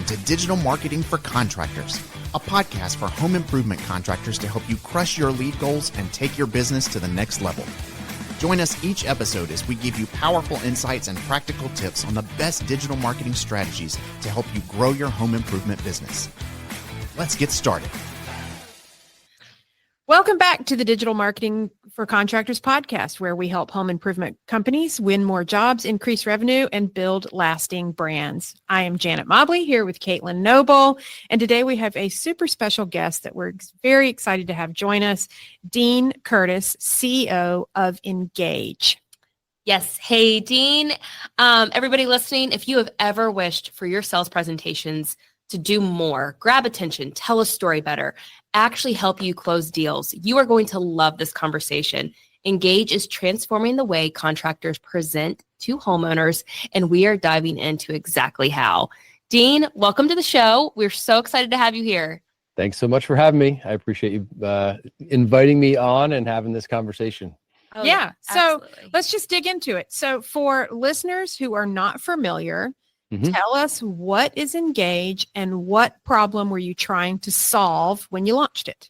Welcome to Digital Marketing for Contractors, a podcast for home improvement contractors to help you crush your lead goals and take your business to the next level. Join us each episode as we give you powerful insights and practical tips on the best digital marketing strategies to help you grow your home improvement business. Let's get started. Welcome back to the Digital Marketing for Contractors podcast, where we help home improvement companies win more jobs, increase revenue, and build lasting brands. I am Janet Mobley here with Caitlyn Noble, and today we have a super special guest that we're very excited to have join us, Dean Curtis, CEO of Ingage. Yes. Hey, Dean. Everybody listening, if you have ever wished for your sales presentations to do more, grab attention, tell a story better, actually help you close deals, you are going to love this conversation. Ingage is transforming the way contractors present to homeowners, and we are diving into exactly how. Dean, welcome to the show. We're so excited to have you here. Thanks so much for having me. I appreciate you inviting me on and having this conversation. Oh, yeah. So let's just dig into it. So for listeners who are not familiar, tell us, what is Ingage and what problem were you trying to solve when you launched it?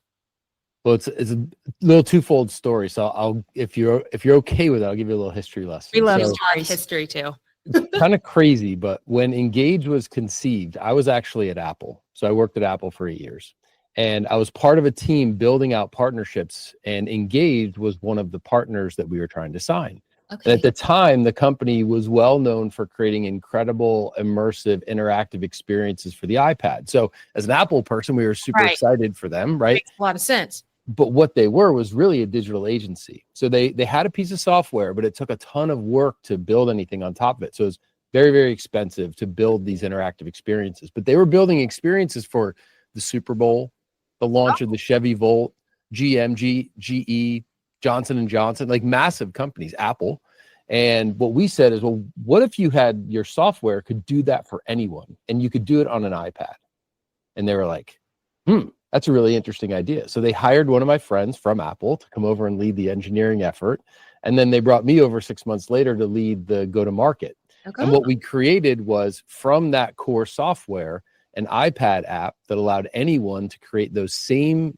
Well, it's a little twofold story. So if you're okay with it, I'll give you a little history lesson. We love history too. It's kind of crazy, but when Ingage was conceived, I was actually at Apple. So I worked at Apple for 8 years, and I was part of a team building out partnerships, and Ingage was one of the partners that we were trying to sign. Okay. At the time, the company was well known for creating incredible, immersive, interactive experiences for the iPad. So as an Apple person, we were super excited for them, right? Makes a lot of sense. But what they were was really a digital agency. So they had a piece of software, but it took a ton of work to build anything on top of it. So it was very, very expensive to build these interactive experiences. But they were building experiences for the Super Bowl, the launch of the Chevy Volt, GM, GE, Johnson & Johnson, like massive companies, Apple. And what we said is, well, what if you had your software could do that for anyone and you could do it on an iPad? And they were like, that's a really interesting idea. So they hired one of my friends from Apple to come over and lead the engineering effort. And then they brought me over 6 months later to lead the go-to-market. Okay. And what we created was, from that core software, an iPad app that allowed anyone to create those same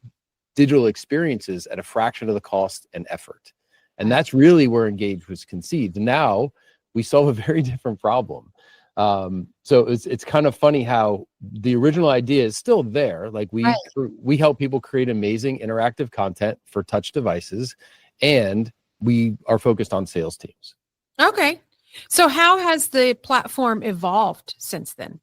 digital experiences at a fraction of the cost and effort. And that's really where Ingage was conceived. Now we solve a very different problem. So it's kind of funny how the original idea is still there. Like we help people create amazing interactive content for touch devices, and we are focused on sales teams. Okay. So how has the platform evolved since then?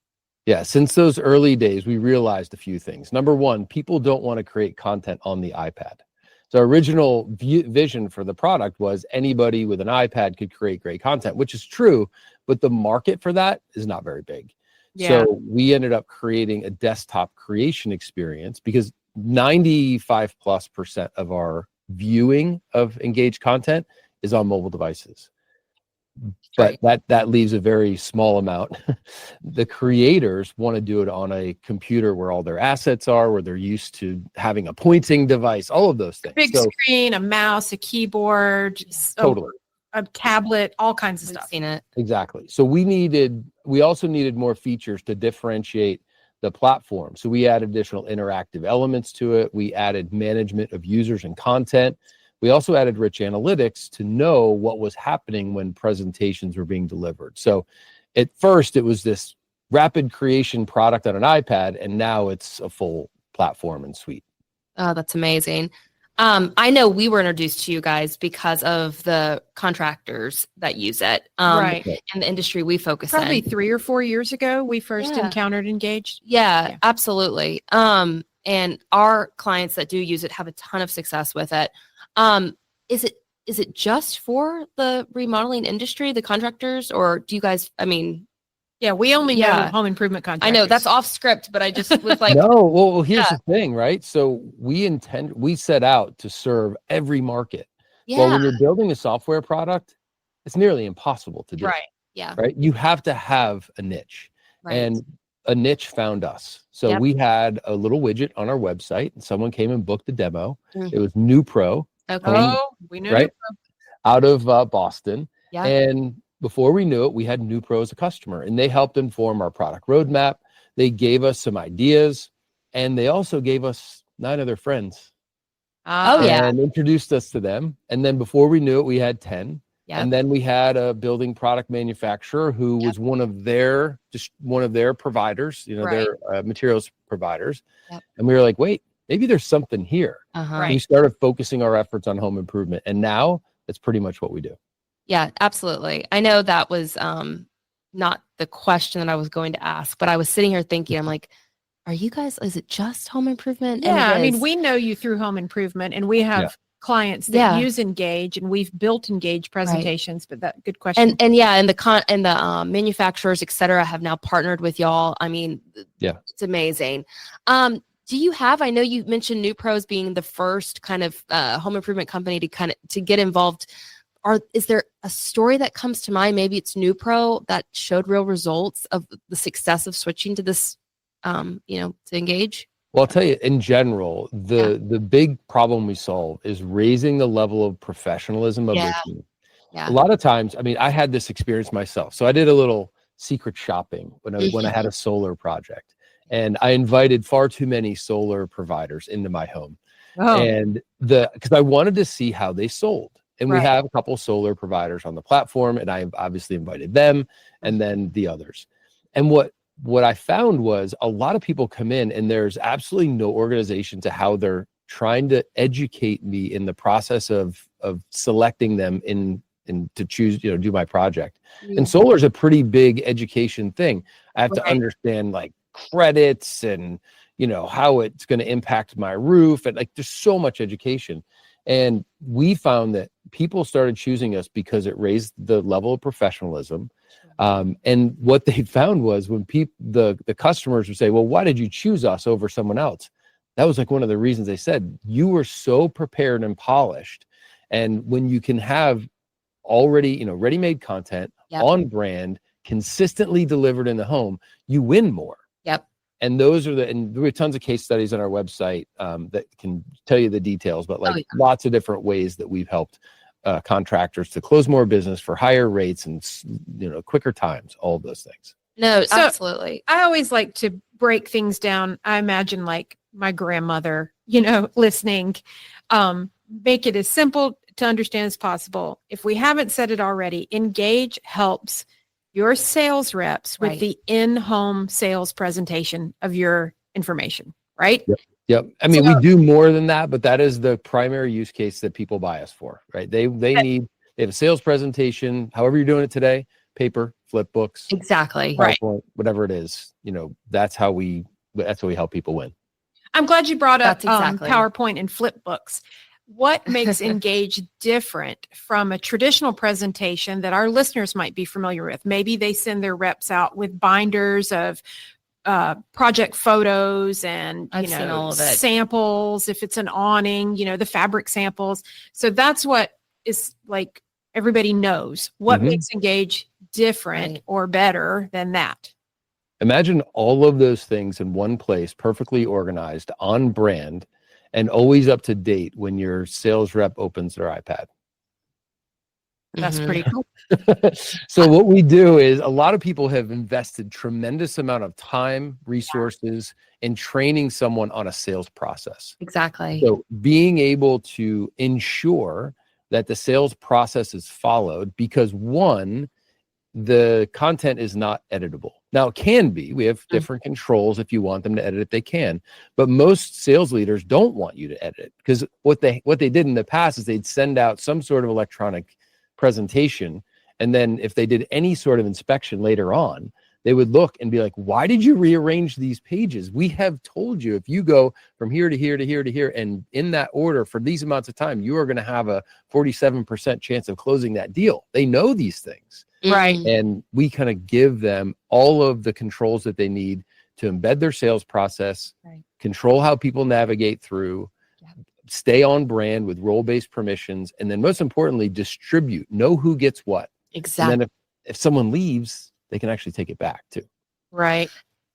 Yeah, since those early days, we realized a few things. Number one, people don't want to create content on the iPad. So our original vision for the product was anybody with an iPad could create great content, which is true, but the market for that is not very big. Yeah. So we ended up creating a desktop creation experience, because 95+% of our viewing of Ingage content is on mobile devices. But that leaves a very small amount. The creators want to do it on a computer where all their assets are, where they're used to having a pointing device, all of those things. Big screen, a mouse, a keyboard, totally, a tablet, all kinds of stuff. Seen it. Exactly. So we also needed more features to differentiate the platform. So we added additional interactive elements to it. We added management of users and content. We also added rich analytics to know what was happening when presentations were being delivered. So at first, it was this rapid creation product on an iPad, and now it's a full platform and suite. Oh, that's amazing. I know we were introduced to you guys because of the contractors that use it, and the industry we focus in. Probably 3 or 4 years ago, we first encountered Ingage. Yeah, absolutely. And our clients that do use it have a ton of success with it. Is it just for the remodeling industry, the contractors, or do you guys, yeah, we only know home improvement contractors. I know that's off script, but I just was like, no, well, here's the thing, right? So we set out to serve every market. Yeah. Well, when you're building a software product, it's nearly impossible to do. Right. Yeah. Right. You have to have a niche, and a niche found us. So we had a little widget on our website, and someone came and booked a demo. It was New Pro. Okay. We knew New Pro. Out of Boston. Yeah. And before we knew it, we had New Pro as a customer, and they helped inform our product roadmap. They gave us some ideas, and they also gave us 9 of their friends. Oh, yeah. And introduced us to them. And then before we knew it, we had 10. Yep. And then we had a building product manufacturer who was one of their providers, their materials providers. Yep. And we were like, wait, maybe there's something here. Uh-huh. We started focusing our efforts on home improvement. And now that's pretty much what we do. Yeah, absolutely. I know that was not the question that I was going to ask, but I was sitting here thinking, I'm like, are you guys, is it just home improvement? Yeah, And I mean, we know you through home improvement, and we have clients that use Engage, and we've built Engage presentations. But that good question. And the manufacturers, et cetera, have now partnered with y'all. I mean, it's amazing. Do you have? I know you mentioned New Pros being the first kind of home improvement company to get involved. Is there a story that comes to mind? Maybe it's New Pro that showed real results of the success of switching to this. To Engage? Well, I'll tell you, in general, the big problem we solve is raising the level of professionalism of the team. Yeah. A lot of times, I mean, I had this experience myself. So I did a little secret shopping when I had a solar project, and I invited far too many solar providers into my home. And because I wanted to see how they sold. And we have a couple solar providers on the platform, and I obviously invited them and then the others. And what I found was a lot of people come in and there's absolutely no organization to how they're trying to educate me in the process of selecting them in to choose, do my project. And solar is a pretty big education thing. I have to understand like credits and, how it's going to impact my roof. And like, there's so much education. And we found that people started choosing us because it raised the level of professionalism. And what they found was when the customers would say, well, why did you choose us over someone else? That was like one of the reasons they said, you were so prepared and polished. And when you can have already, ready-made content on brand, consistently delivered in the home, you win more. Yep. And and we have tons of case studies on our website that can tell you the details, but lots of different ways that we've helped contractors to close more business for higher rates and quicker times, all of those things. No, absolutely. I always like to break things down. I imagine like my grandmother, listening, make it as simple to understand as possible. If we haven't said it already, Engage helps your sales reps with the in-home sales presentation of your information, right? Yep. I mean, we do more than that, but that is the primary use case that people buy us for, right? They have a sales presentation, however you're doing it today, paper, flip books, exactly, PowerPoint, whatever it is, that's how we help people win. I'm glad you brought up PowerPoint and flip books. What makes Engage different from a traditional presentation that our listeners might be familiar with? Maybe they send their reps out with binders of project photos and I've seen all of it. Samples. If it's an awning, the fabric samples. So that's what is like everybody knows. What makes Engage different or better than that? Imagine all of those things in one place, perfectly organized, on brand, and always up to date when your sales rep opens their iPad. That's pretty cool. So what we do is a lot of people have invested tremendous amount of time, resources in training someone on a sales process. Exactly. So being able to ensure that the sales process is followed, because one, the content is not editable. Now it can be, we have different controls. If you want them to edit it, they can, but most sales leaders don't want you to edit it, because what they did in the past is they'd send out some sort of electronic presentation. And then if they did any sort of inspection later on, they would look and be like, why did you rearrange these pages? We have told you, if you go from here to here to here to here, and in that order for these amounts of time, you are going to have a 47% chance of closing that deal. They know these things. Right. And we kind of give them all of the controls that they need to embed their sales process, control how people navigate through, stay on brand with role-based permissions, and then most importantly, know who gets what. Exactly. And then if someone leaves, they can actually take it back too. Right.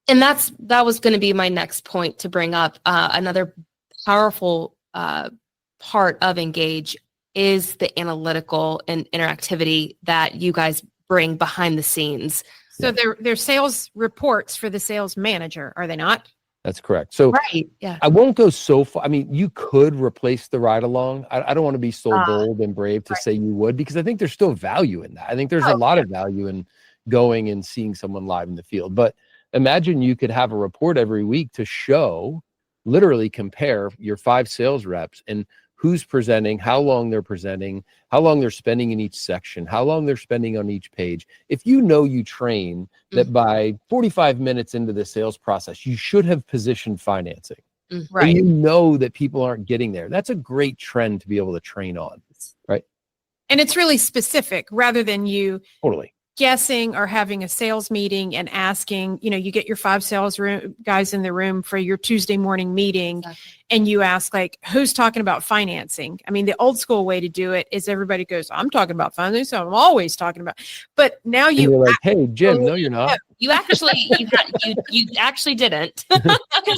And that was going to be my next point to bring up. Another powerful part of Engage is the analytical and interactivity that you guys bring behind the scenes. So they're sales reports for the sales manager, are they not? That's correct. So Right. Yeah. I won't go so far. I mean, you could replace the ride along. I don't want to be so bold and brave to say you would, because I think there's still value in that. I think there's a lot of value in going and seeing someone live in the field. But imagine you could have a report every week to show, literally compare your 5 sales reps and who's presenting, how long they're presenting, how long they're spending in each section, how long they're spending on each page. If you know you train that by 45 minutes into the sales process, you should have positioned financing. Right. And you know that people aren't getting there. That's a great trend to be able to train on, right? And it's really specific rather than you Totally guessing or having a sales meeting and asking, you get your 5 sales guys in the room for your Tuesday morning meeting. And you ask, like, who's talking about financing? I mean, the old school way to do it is everybody goes, I'm talking about financing. So I'm always talking about, but now and you're like, hey, Jim, no, you're not. You actually, you actually didn't.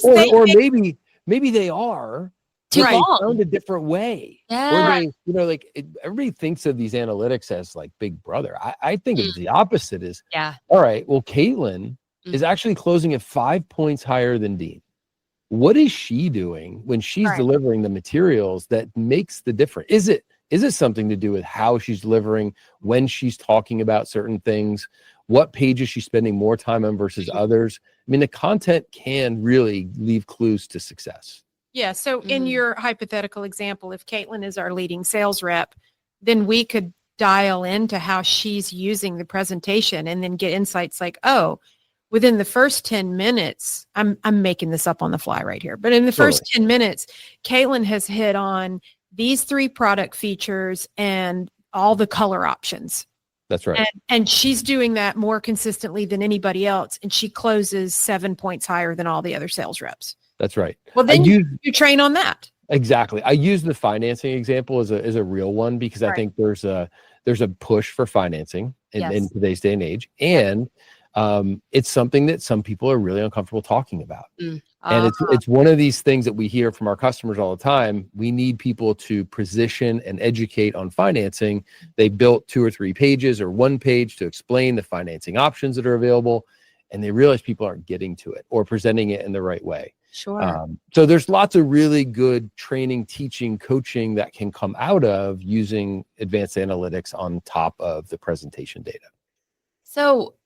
or maybe they are. Too They long. found a different way. Yeah. Or they, everybody thinks of these analytics as like Big Brother. I think it's the opposite. Is all right. Well, Caitlyn is actually closing at 5 points higher than Dean. What is she doing when she's delivering the materials that makes the difference? Is it something to do with how she's delivering, when she's talking about certain things, what pages she's spending more time on versus others? I mean, the content can really leave clues to success. Yeah. So in your hypothetical example, if Caitlyn is our leading sales rep, then we could dial into how she's using the presentation and then get insights like, oh, within the first 10 minutes, I'm making this up on the fly right here, but in the first 10 minutes, Caitlyn has hit on these 3 product features and all the color options. That's right. And she's doing that more consistently than anybody else. And she closes 7 points higher than all the other sales reps. That's right. Well, then you train on that. Exactly. I use the financing example as a real one because I think there's a push for financing in today's day and age. And it's something that some people are really uncomfortable talking about. And it's one of these things that we hear from our customers all the time. We need people to position and educate on financing. They built 2 or 3 pages or 1 page to explain the financing options that are available. And they realize people aren't getting to it or presenting it in the right way. Sure. So there's lots of really good training, teaching, coaching that can come out of using advanced analytics on top of the presentation data. So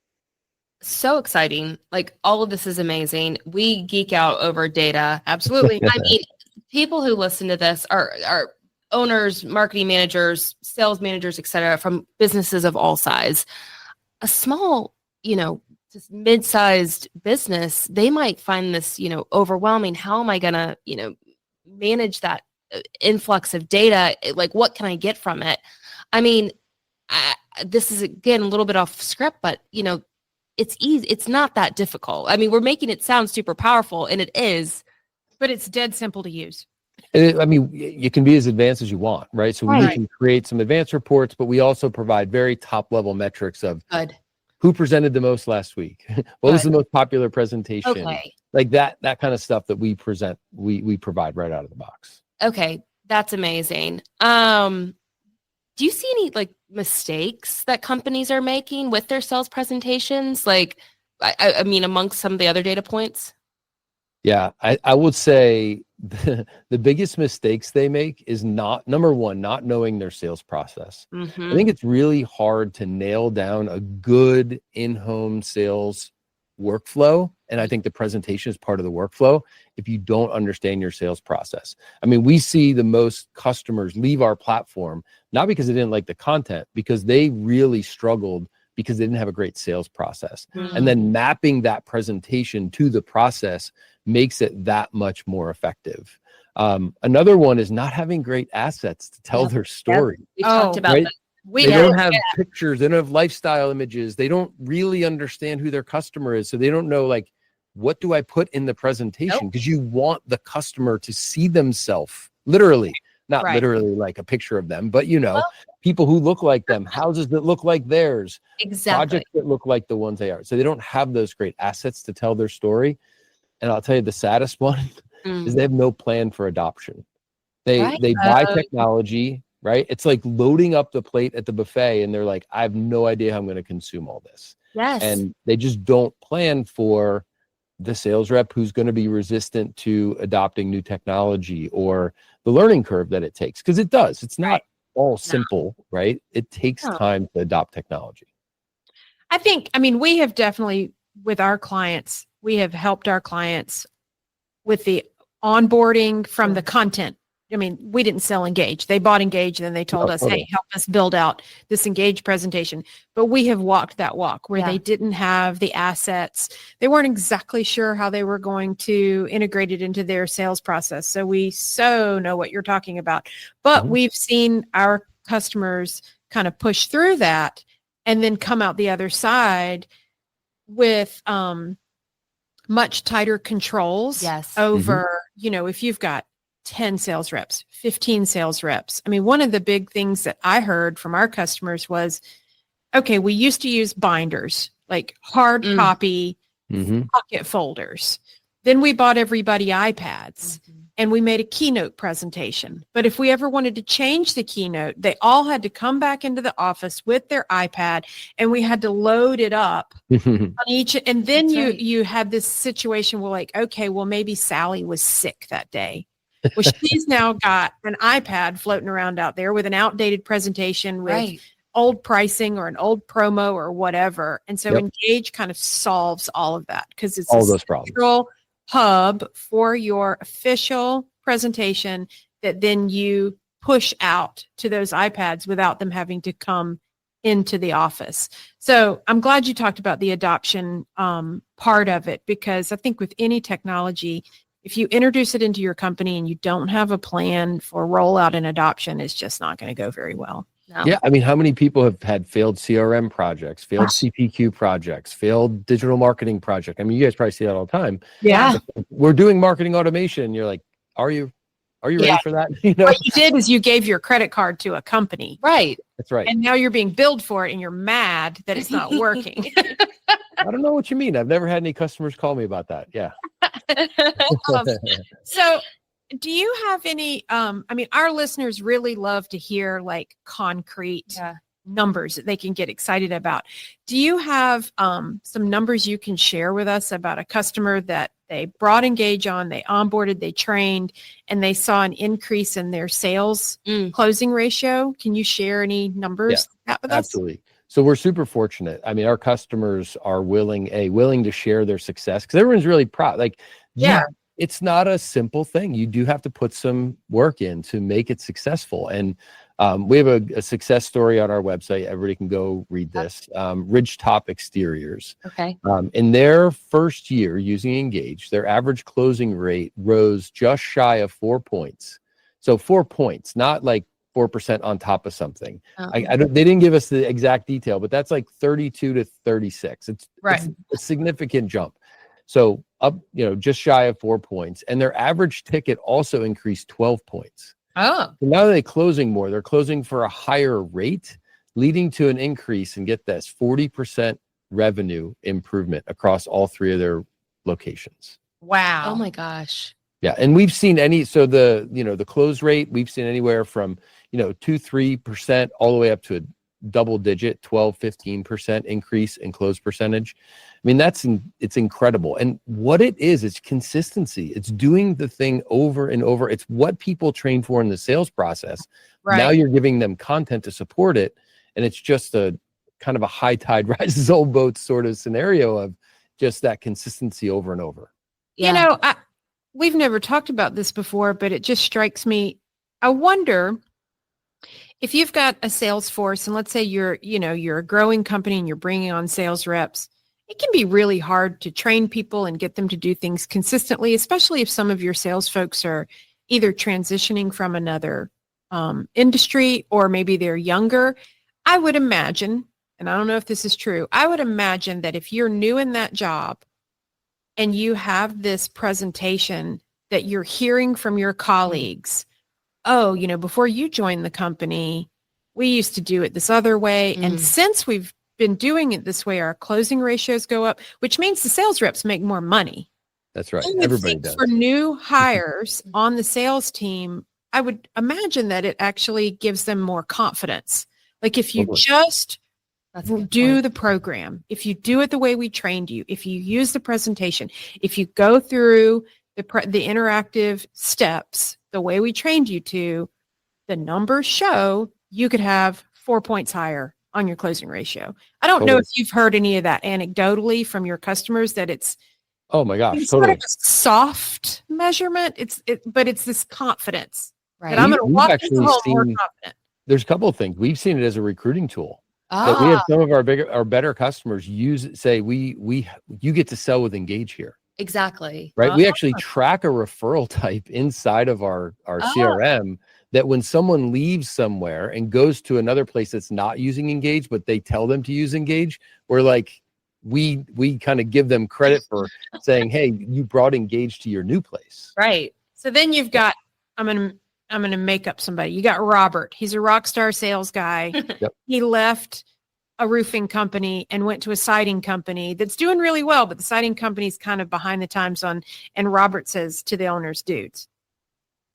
exciting. Like, all of this is amazing. We geek out over data. Absolutely. I mean, people who listen to this are owners, marketing managers, sales managers, et cetera, from businesses of all size. A small, just mid-sized business, they might find this, overwhelming. How am I going to, manage that influx of data? Like, what can I get from it? I mean, this is, again, a little bit off script, but, it's easy. It's not that difficult. I mean, we're making it sound super powerful, and it is. But it's dead simple to use. You can be as advanced as you want, right? So we can create some advanced reports, but we also provide very top-level metrics of who presented the most last week? What was the most popular presentation? Okay. Like that kind of stuff that we present, we provide right out of the box. Okay. That's amazing. Do you see any like mistakes that companies are making with their sales presentations? Like, I mean, amongst some of the other data points? Yeah, I would say the biggest mistakes they make is number one, not knowing their sales process. I think it's really hard to nail down a good in-home sales workflow. And I think the presentation is part of the workflow if you don't understand your sales process. I mean, we see the most customers leave our platform, not because they didn't like the content, because they really struggled because they didn't have a great sales process. And then mapping that presentation to the process makes it that much more effective. Another one is not having great assets to tell their story. We talked about that. They don't have pictures. They don't have lifestyle images. They don't really understand who their customer is. So they don't know, like, what do I put in the presentation? Because you want the customer to see themselves, literally, not literally like a picture of them, but, people who look like them, houses that look like theirs, projects that look like the ones they are. So they don't have those great assets to tell their story. And I'll tell you, the saddest one is they have no plan for adoption. They buy technology, right? It's like loading up the plate at the buffet, and they're like, I have no idea how I'm going to consume all this. Yes. And they just don't plan for the sales rep who's going to be resistant to adopting new technology or the learning curve that it takes. Because it does. It's not all simple, right? It takes time to adopt technology. I mean, we have definitely, with our clients, we have helped our clients with the onboarding from the content. I mean, we didn't sell Engage. They bought Engage, and then they told us, hey, help us build out this Engage presentation. But we have walked that walk where they didn't have the assets. They weren't exactly sure how they were going to integrate it into their sales process. So we know what you're talking about. But we've seen our customers kind of push through that and then come out the other side with much tighter controls over, if you've got 10 sales reps, 15 sales reps. I mean, one of the big things that I heard from our customers was, okay, we used to use binders, like hard copy pocket folders. Then we bought everybody iPads and we made a keynote presentation. But if we ever wanted to change the keynote, they all had to come back into the office with their iPad and we had to load it up on each. And then you had this situation where like, okay, well, maybe Sally was sick that day. Well, she's now got an iPad floating around out there with an outdated presentation with old pricing or an old promo or whatever. And so Engage kind of solves all of that because it's all those problems. Hub for your official presentation that then you push out to those iPads without them having to come into the office. So I'm glad you talked about the adoption part of it, because I think with any technology, if you introduce it into your company and you don't have a plan for rollout and adoption, it's just not going to go very well. No. Yeah. I mean, how many people have had failed CRM projects, failed CPQ projects, failed digital marketing project? I mean, you guys probably see that all the time. Yeah. We're doing marketing automation. And you're like, are you ready for that? What you did is you gave your credit card to a company. Right. That's right. And now you're being billed for it and you're mad that it's not working. I don't know what you mean. I've never had any customers call me about that. Yeah. So do you have any, I mean, our listeners really love to hear like concrete numbers that they can get excited about. Do you have some numbers you can share with us about a customer that they brought Engage on, they onboarded, they trained, and they saw an increase in their sales closing ratio? Can you share any numbers with us? Absolutely. So we're super fortunate. I mean, our customers are willing to share their success because everyone's really proud. Like, it's not a simple thing. You do have to put some work in to make it successful. And we have a success story on our website. Everybody can go read this. Ridgetop Exteriors. Okay. In their first year using Engage, their average closing rate rose just shy of 4 points. So 4 points, not like 4% on top of something. They didn't give us the exact detail, but that's like 32 to 36. It's a significant jump. So up, just shy of 4 points. And their average ticket also increased 12 points. Oh. So now they're closing more. They're closing for a higher rate, leading to an increase, and get this, 40% revenue improvement across all three of their locations. Wow. Oh my gosh. Yeah. And we've seen the close rate, we've seen anywhere from, 2-3% all the way up to a double digit 12-15% increase in close percentage. I mean, it's incredible. And what it is, it's consistency. It's doing the thing over and over. It's what people train for in the sales process. Right. Now you're giving them content to support it. And it's just a kind of a high tide rises all boats sort of scenario of just that consistency over and over. Yeah. We've never talked about this before, but it just strikes me. I wonder if you've got a sales force, and let's say you're a growing company and you're bringing on sales reps, it can be really hard to train people and get them to do things consistently, especially if some of your sales folks are either transitioning from another industry or maybe they're younger. I would imagine, and I don't know if this is true, I would imagine that if you're new in that job and you have this presentation that you're hearing from your colleagues, before you joined the company, we used to do it this other way. And since we've been doing it this way, our closing ratios go up, which means the sales reps make more money. That's right. And everybody does. For new hires on the sales team, I would imagine that it actually gives them more confidence. Like if you just That's a good Do point. the program. If you do it the way we trained you, if you use the presentation, if you go through the interactive steps the way we trained you to, the numbers show you could have 4 points higher on your closing ratio. I don't know Totally. if you've heard any of that anecdotally from your customers, that it's Oh my gosh, sort totally. of a soft measurement. But it's this confidence Right. that I'm going to We've walk actually into home more seen- confident. There's a couple of things. We've seen it as a recruiting tool. That we have Ah, some of our better customers say, you get to sell with Engage here, exactly. right? We actually track a referral type inside of our CRM, that when someone leaves somewhere and goes to another place that's not using Engage, but they tell them to use Engage, we're like, we kind of give them credit for saying, hey, you brought Engage to your new place. Right. So then you've got, I'm going to make up somebody. You got Robert. He's a rock star sales guy. Yep. He left a roofing company and went to a siding company that's doing really well, but the siding company's kind of behind the times and Robert says to the owners, dudes,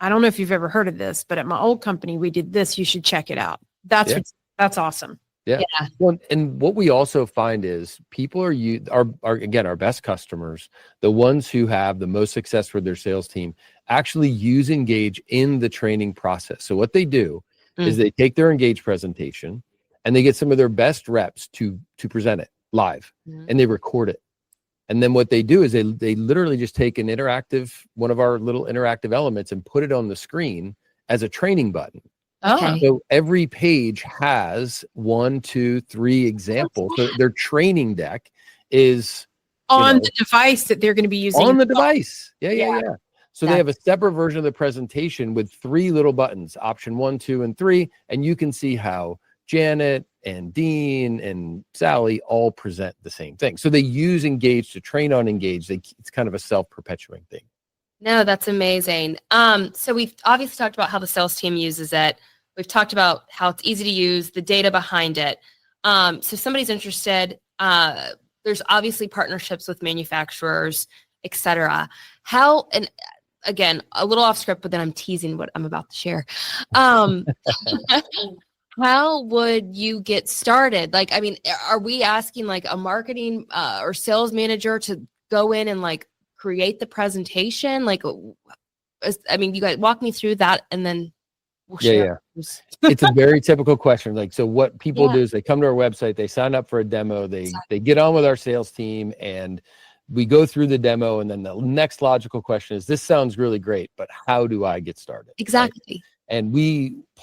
I don't know if you've ever heard of this, but at my old company, we did this. You should check it out. That's awesome. Yeah. Yeah. Well, and what we also find is people our best customers, the ones who have the most success with their sales team, actually use Engage in the training process. So what they do is they take their Engage presentation and they get some of their best reps to present it live, and they record it. And then what they do is they literally just take one of our little interactive elements and put it on the screen as a training button. Okay. So every page has 1, 2, 3 examples. So their training deck is On the device that they're going to be using. on the device. Yeah. So they Yeah. have a separate version of the presentation with 3 little buttons, option 1, 2, and 3. And you can see how Janet and Dean and Sally all present the same thing. So they use Engage to train on Engage. It's kind of a self-perpetuating thing. No, that's amazing. So we've obviously talked about how the sales team uses it. We've talked about how it's easy to use, the data behind it. So if somebody's interested, there's obviously partnerships with manufacturers, et cetera. How, and again, a little off script, but then I'm teasing what I'm about to share. How would you get started? Like, I mean, are we asking like a marketing or sales manager to go in and like create the presentation? Like, I mean, you guys walk me through that and then we'll share. It's a very typical question. Like, so what people do is they come to our website, they sign up for a demo, they get on with our sales team, and we go through the demo. And then the next logical question is, this sounds really great, but how do I get started? Exactly. Right? And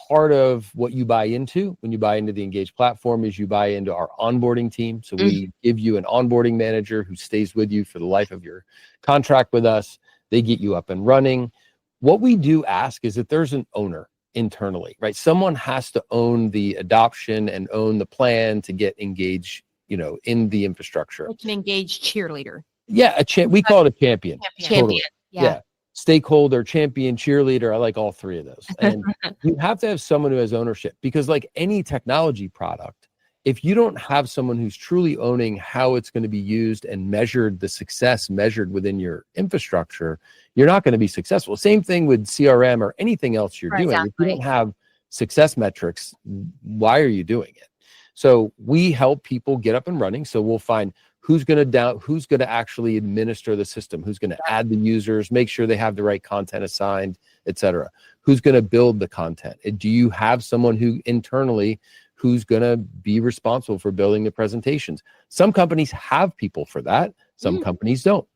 part of what you buy into when you buy into the Engage platform is you buy into our onboarding team. So we give you an onboarding manager who stays with you for the life of your contract with us. They get you up and running. What we do ask is that there's an owner internally, right? Someone has to own the adoption and own the plan to get Engage, in the infrastructure. Like an Engage cheerleader. Yeah, we call it a champion. Champion. Totally. Yeah. Stakeholder, champion, cheerleader. I like all 3 of those. And you have to have someone who has ownership, because like any technology product, if you don't have someone who's truly owning how it's going to be used and measured within your infrastructure, you're not going to be successful. Same thing with CRM or anything else you're doing. Exactly. If you don't have success metrics, why are you doing it? So we help people get up and running. So we'll find who's going to actually administer the system, who's going to add the users, make sure they have the right content assigned, et cetera. Who's going to build the content? Do you have someone who's going to be responsible for building the presentations? Some companies have people for that. Some companies don't.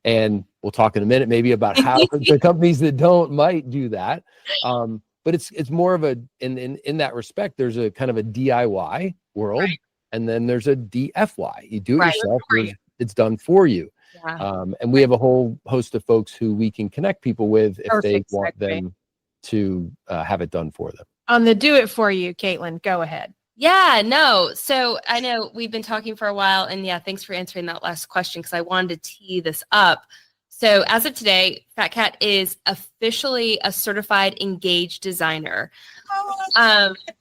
And we'll talk in a minute maybe about how the companies that don't might do that. But it's more of in that respect, there's a kind of a DIY world. Right. And then there's a DFY. You do it yourself. It's done for you. Yeah. And we have a whole host of folks who we can connect people with if they want them to have it done for them. On the do it for you, Caitlyn, go ahead. Yeah, no. So I know we've been talking for a while, and thanks for answering that last question, because I wanted to tee this up. So as of today, FatCat is officially a certified Ingage designer,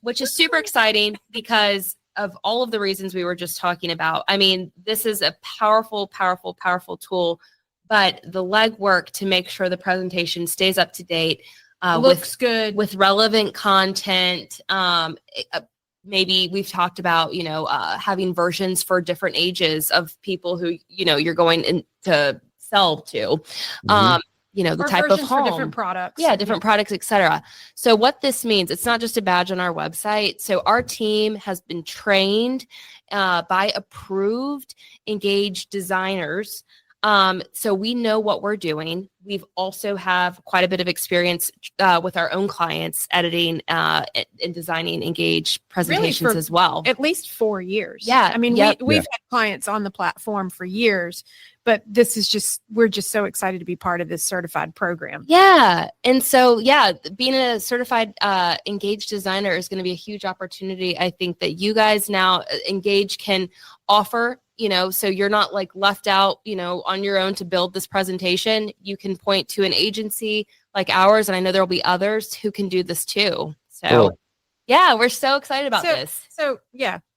which is super exciting because of all of the reasons we were just talking about. I mean, this is a powerful, powerful, powerful tool, but the legwork to make sure the presentation stays up to date, looks good with relevant content, maybe we've talked about, having versions for different ages of people who, you're going to sell to. The Or type of versions for home, different products. different products, etc. So what this means, it's not just a badge on our website. So our team has been trained by approved Engage designers. So we know what we're doing. We've also have quite a bit of experience with our own clients editing and designing Engage presentations for as well. At least 4 years. Yeah. I mean, Yep. we've had clients on the platform for years, but we're just so excited to be part of this certified program. Yeah. And so, being a certified Engage designer is going to be a huge opportunity. I think that you guys now Engage can offer, so you're not like left out, on your own to build this presentation. You can point to an agency like ours, and I know there'll be others who can do this too. So, Cool. we're so excited about this. So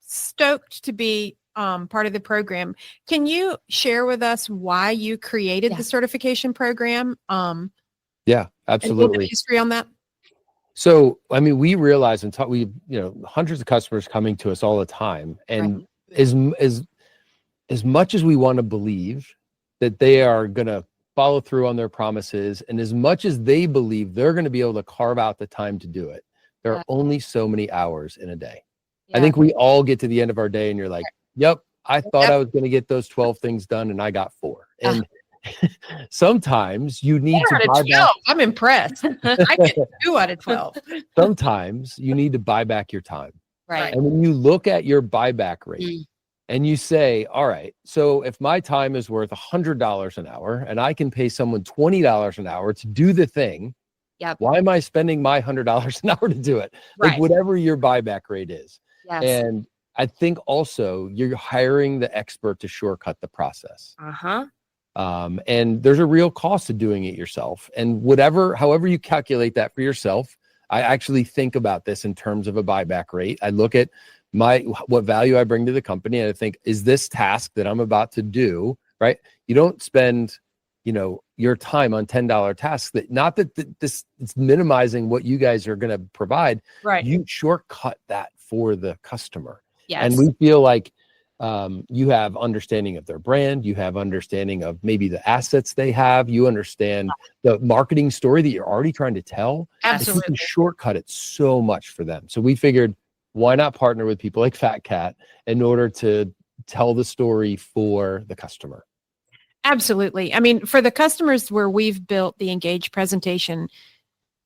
stoked to be part of the program. Can you share with us why you created the certification program? Yeah, And a little bit absolutely. of history on that. So, I mean, we realize and talk, hundreds of customers coming to us all the time. And as much as we want to believe that they are going to follow through on their promises, and as much as they believe they're going to be able to carve out the time to do it, there are only so many hours in a day. I think we all get to the end of our day and you're like, yep, I thought I was going to get those 12 things done and I got 4. And sometimes you need to buy back. I'm impressed. I get 2 out of 12. Sometimes you need to buy back your time. Right. And when you look at your buyback rate and you say, all right, so if my time is worth $100 an hour and I can pay someone $20 an hour to do the thing, why am I spending my $100 an hour to do it? Like whatever your buyback rate is. Yes. And I think also you're hiring the expert to shortcut the process. And there's a real cost to doing it yourself. And however you calculate that for yourself, I actually think about this in terms of a buyback rate. I look at what value I bring to the company, and I think, is this task that I'm about to do, right? You don't spend, your time on $10 tasks this it's minimizing what you guys are going to provide. Right. You shortcut that for the customer. Yes. And we feel like you have understanding of their brand, you have understanding of maybe the assets they have, you understand the marketing story that you're already trying to tell. Absolutely. You can shortcut it so much for them. So we figured, why not partner with people like FatCat in order to tell the story for the customer? Absolutely. I mean, for the customers where we've built the Engage presentation,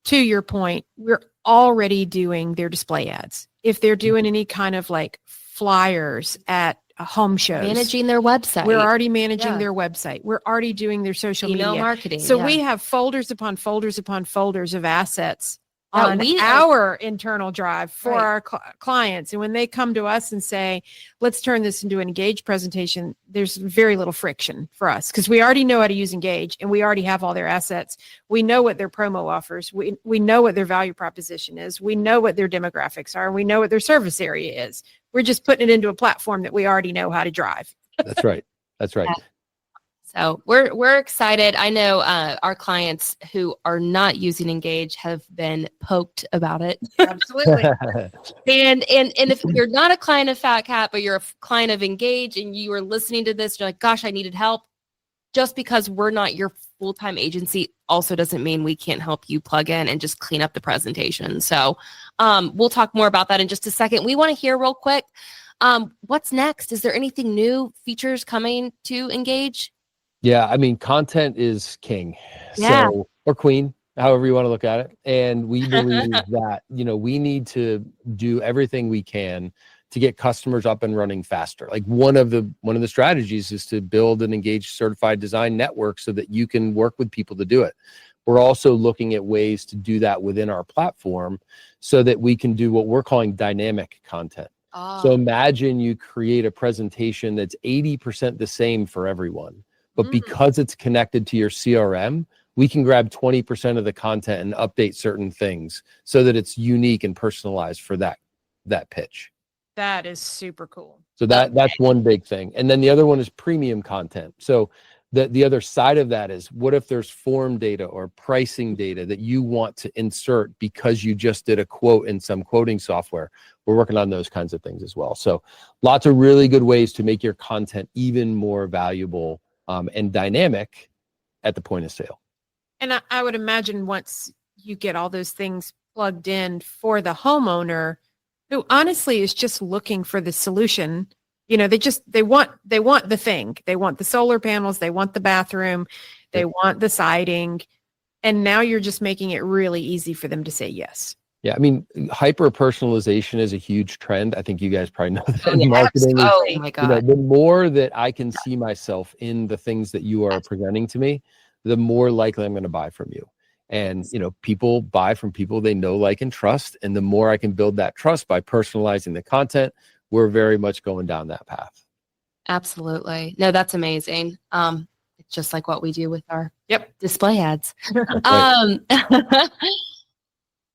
to your point, we're already doing their display ads. If they're doing any kind of like flyers at home shows, Managing their website. we're already managing their website. We're already doing their social email media marketing. So we have folders upon folders upon folders of assets on we- our internal drive for our clients. And when they come to us and say, let's turn this into an Engage presentation, there's very little friction for us because we already know how to use Engage and we already have all their assets. We know what their promo offers. We know what their value proposition is. We know what their demographics are. We know what their service area is. We're just putting it into a platform that we already know how to drive. That's right. That's right. So we're excited. I know our clients who are not using Engage have been poked about it. Absolutely. And if you're not a client of FatCat, but you're a client of Engage and you are listening to this, you're like, gosh, I needed help. Just because we're not your full-time agency also doesn't mean we can't help you plug in and just clean up the presentation. So we'll talk more about that in just a second. We want to hear real quick, what's next? Is there anything new, features coming to Engage? Yeah, I mean, content is king. Yeah. So, or queen, however you want to look at it. And we believe that, we need to do everything we can to get customers up and running faster. Like one of the strategies is to build an Engage certified design network so that you can work with people to do it. We're also looking at ways to do that within our platform so that we can do what we're calling dynamic content. So imagine you create a presentation that's 80% the same for everyone. But because it's connected to your CRM, we can grab 20% of the content and update certain things so that it's unique and personalized for that pitch. That is super cool. So that's one big thing. And then the other one is premium content. So the other side of that is, what if there's form data or pricing data that you want to insert because you just did a quote in some quoting software? We're working on those kinds of things as well. So lots of really good ways to make your content even more valuable and dynamic at the point of sale. And I would imagine once you get all those things plugged in for the homeowner, who honestly is just looking for the solution. You know, they want the thing. They want the solar panels, they want the bathroom, they want the siding. And now you're just making it really easy for them to say yes. Yeah, I mean, hyper personalization is a huge trend. I think you guys probably know that in marketing. Oh my God. You know, the more that I can see myself in the things that you are presenting to me, the more likely I'm going to buy from you. And, you know, people buy from people they know, like, and trust. And the more I can build that trust by personalizing the content, we're very much going down that path. Absolutely. No, that's amazing. It's just like what we do with our display ads.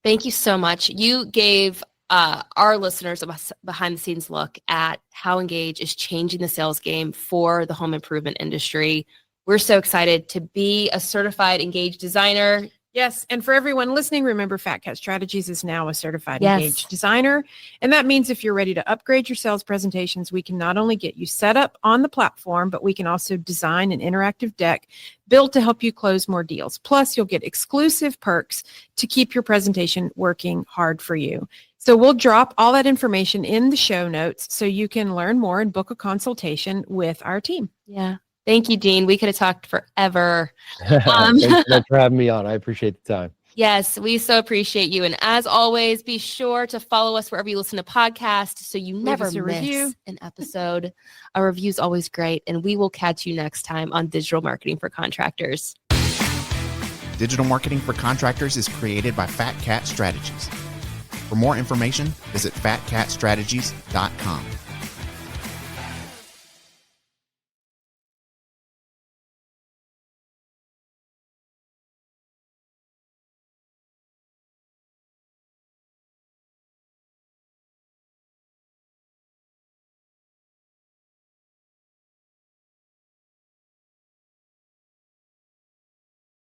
Thank you so much. You gave our listeners a behind the scenes look at how Ingage is changing the sales game for the home improvement industry. We're so excited to be a certified Ingage designer. Yes. And for everyone listening, remember FatCat Strategies is now a certified Ingage designer. And that means if you're ready to upgrade your sales presentations, we can not only get you set up on the platform, but we can also design an interactive deck built to help you close more deals. Plus, you'll get exclusive perks to keep your presentation working hard for you. So we'll drop all that information in the show notes so you can learn more and book a consultation with our team. Yeah. Thank you, Dean. We could have talked forever. Thanks for having me on. I appreciate the time. Yes, we so appreciate you. And as always, be sure to follow us wherever you listen to podcasts so you never miss an episode. A review is always great. And we will catch you next time on Digital Marketing for Contractors. Digital Marketing for Contractors is created by FatCat Strategies. For more information, visit fatcatstrategies.com.